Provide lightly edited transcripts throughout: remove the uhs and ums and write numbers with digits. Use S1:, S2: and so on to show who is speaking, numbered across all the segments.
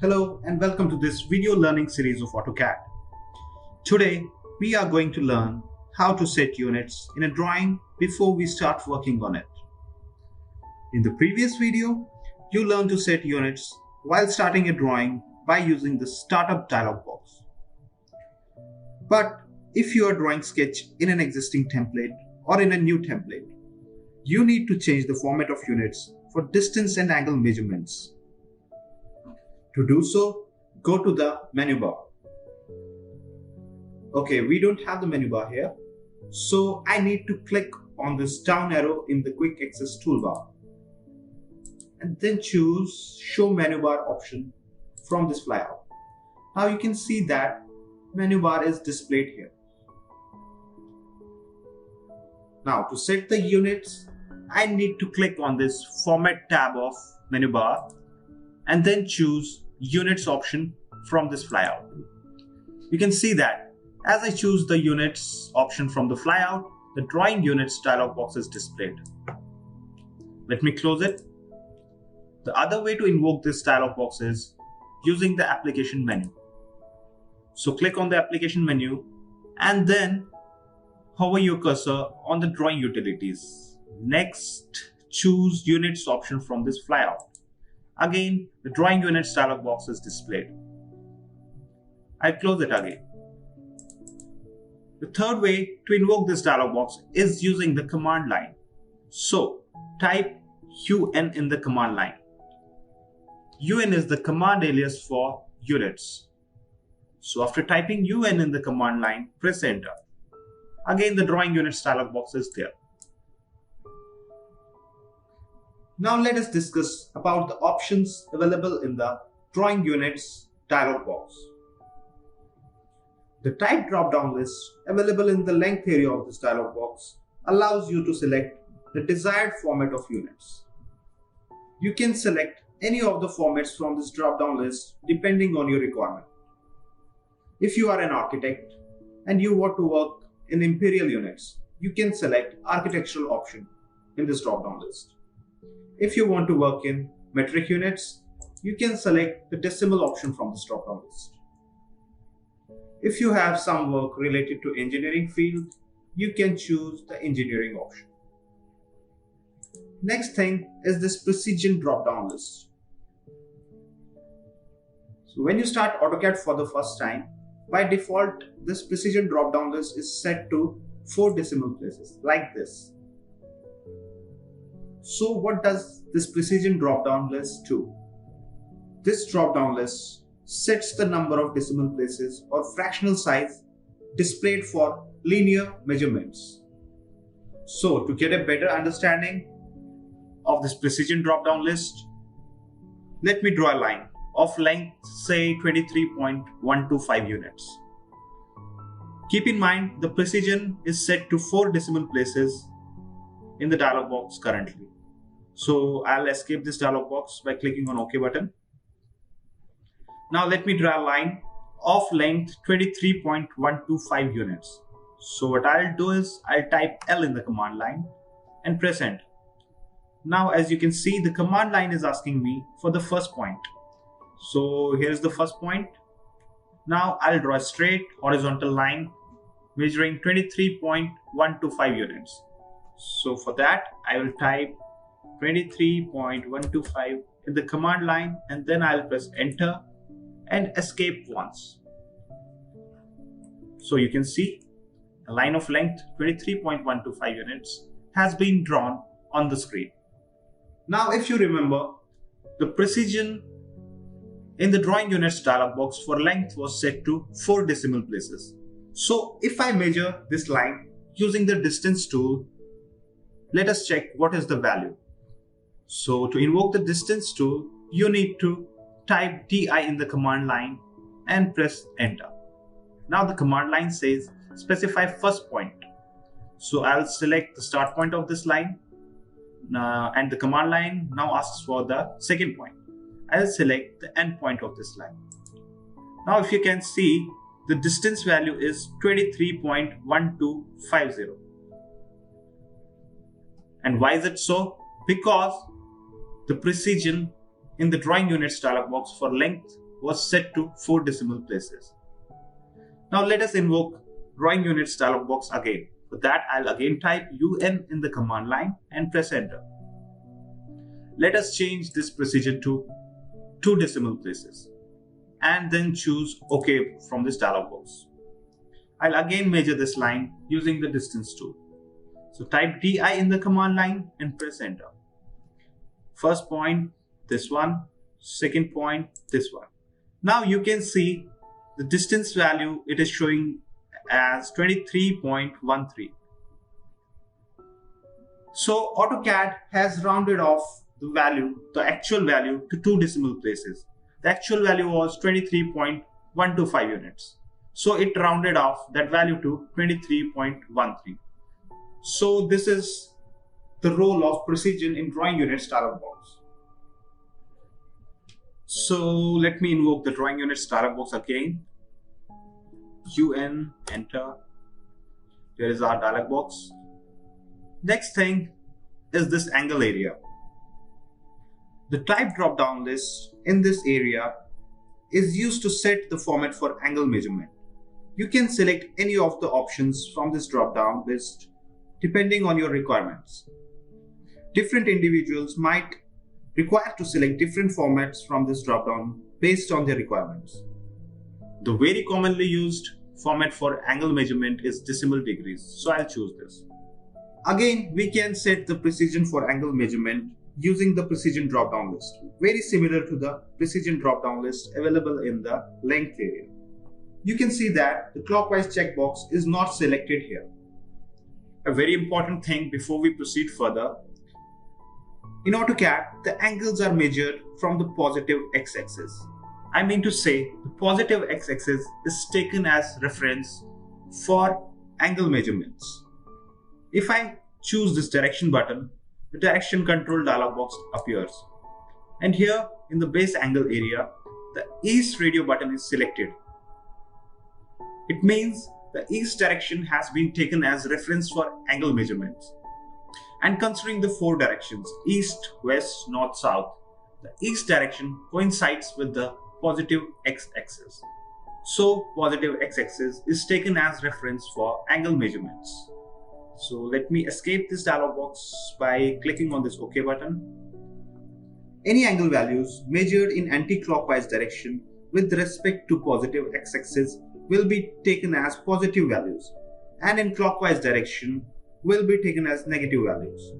S1: Hello and welcome to this video learning series of AutoCAD. Today we are going to learn how to set units in a drawing before we start working on it. In the previous video, you learned to set units while starting a drawing by using the startup dialog box. But if you are drawing sketch in an existing template or in a new template, you need to change the format of units for distance and angle measurements. To do so, go to the menu bar. Okay, we don't have the menu bar here, so I need to click on this down arrow in the quick access toolbar and then choose show menu bar option from this flyout. Now you can see that menu bar is displayed here. Now to set the units, I need to click on this format tab of menu bar and then choose units option from this flyout. You can see that as I choose the units option from the flyout, the drawing units dialog box is displayed. Let me close it. The other way to invoke this dialog box is using the application menu. So click on the application menu and then hover your cursor on the drawing utilities. Next, choose units option from this flyout. Again, the drawing units dialog box is displayed. I close it again. The third way to invoke this dialog box is using the command line. So type UN in the command line. UN is the command alias for units. So after typing UN in the command line, press enter. Again, the drawing units dialog box is there. Now let us discuss about the options available in the drawing units dialog box. The type drop-down list available in the length area of this dialog box allows you to select the desired format of units. You can select any of the formats from this drop-down list depending on your requirement. If you are an architect and you want to work in imperial units, you can select architectural option in this drop-down list. If you want to work in metric units, you can select the decimal option from this drop-down list. If you have some work related to engineering field, you can choose the engineering option. Next thing is this precision drop-down list. So when you start AutoCAD for the first time, by default, this precision drop-down list is set to 4 decimal places like this. So what does this precision drop-down list do? This drop-down list sets the number of decimal places or fractional size displayed for linear measurements. So to get a better understanding of this precision drop-down list, let me draw a line of length say 23.125 units. Keep in mind the precision is set to 4 decimal places in the dialog box currently. So I'll escape this dialog box by clicking on OK button. Now let me draw a line of length 23.125 units. So what I'll do is I'll type L in the command line and press enter. Now as you can see, the command line is asking me for the first point. So here's the first point. Now I'll draw a straight horizontal line measuring 23.125 units. So for that, I will type 23.125 in the command line and then I'll press enter and escape once. So you can see a line of length 23.125 units has been drawn on the screen. Now if you remember, the precision in the drawing units dialog box for length was set to 4 decimal places. So if I measure this line using the distance tool, let us check what is the value. So to invoke the distance tool, you need to type DI in the command line and press enter. Now the command line says specify first point. So I'll select the start point of this line and the command line now asks for the second point. I'll select the end point of this line. Now if you can see, the distance value is 23.1250. And why is it so? Because the precision in the drawing units dialog box for length was set to 4 decimal places. Now let us invoke drawing units dialog box again. For that, I'll again type UN in the command line and press enter. Let us change this precision to 2 decimal places and then choose OK from this dialog box. I'll again measure this line using the distance tool. So type DI in the command line and press enter. First point, this one. Second point, this one. Now you can see the distance value it is showing as 23.13. So AutoCAD has rounded off the actual value to 2 decimal places. The actual value was 23.125 units. So it rounded off that value to 23.13. So this is the role of precision in drawing units dialog box. So let me invoke the drawing units dialog box again. UN, enter. Here is our dialog box. Next thing is this angle area. The type drop down list in this area is used to set the format for angle measurement. You can select any of the options from this drop down list depending on your requirements. Different individuals might require to select different formats from this drop down based on their requirements. The very commonly used format for angle measurement is decimal degrees, so I'll choose this. Again, we can set the precision for angle measurement using the precision drop down list, very similar to the precision drop down list available in the length area. You can see that the clockwise checkbox is not selected here. A very important thing before we proceed further, in AutoCAD, the angles are measured from the positive x-axis. I mean to say, the positive x-axis is taken as reference for angle measurements. If I choose this direction button, the direction control dialog box appears. And here in the base angle area, the east radio button is selected. It means the east direction has been taken as reference for angle measurements. And considering the 4 directions, east, west, north, south, the east direction coincides with the positive x-axis. So positive x-axis is taken as reference for angle measurements. So let me escape this dialog box by clicking on this OK button. Any angle values measured in anti-clockwise direction with respect to positive x-axis will be taken as positive values, and in clockwise direction will be taken as negative values.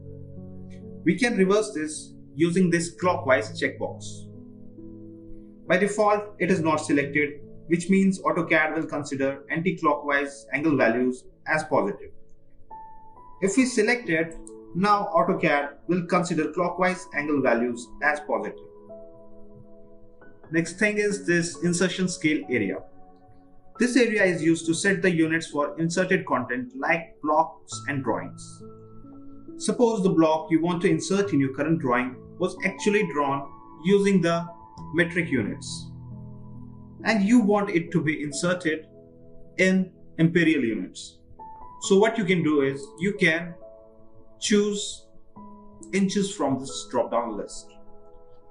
S1: We can reverse this using this clockwise checkbox. By default, it is not selected, which means AutoCAD will consider anti-clockwise angle values as positive. If we select it, now AutoCAD will consider clockwise angle values as positive. Next thing is this insertion scale area. This area is used to set the units for inserted content like blocks and drawings. Suppose the block you want to insert in your current drawing was actually drawn using the metric units, and you want it to be inserted in imperial units. So what you can do is you can choose inches from this drop-down list.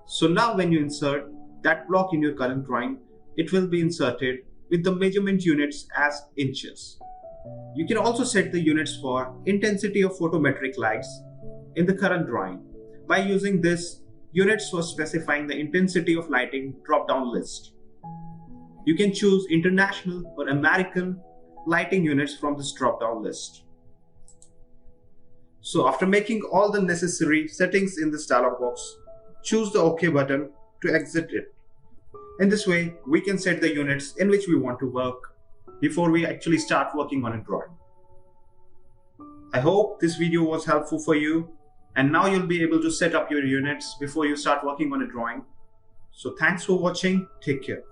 S1: So now when you insert that block in your current drawing, it will be inserted with the measurement units as inches. You can also set the units for intensity of photometric lights in the current drawing by using this units for specifying the intensity of lighting drop-down list. You can choose international or American lighting units from this drop-down list. So after making all the necessary settings in this dialog box, choose the OK button to exit it. In this way, we can set the units in which we want to work before we actually start working on a drawing. I hope this video was helpful for you, and now you'll be able to set up your units before you start working on a drawing. So thanks for watching. Take care.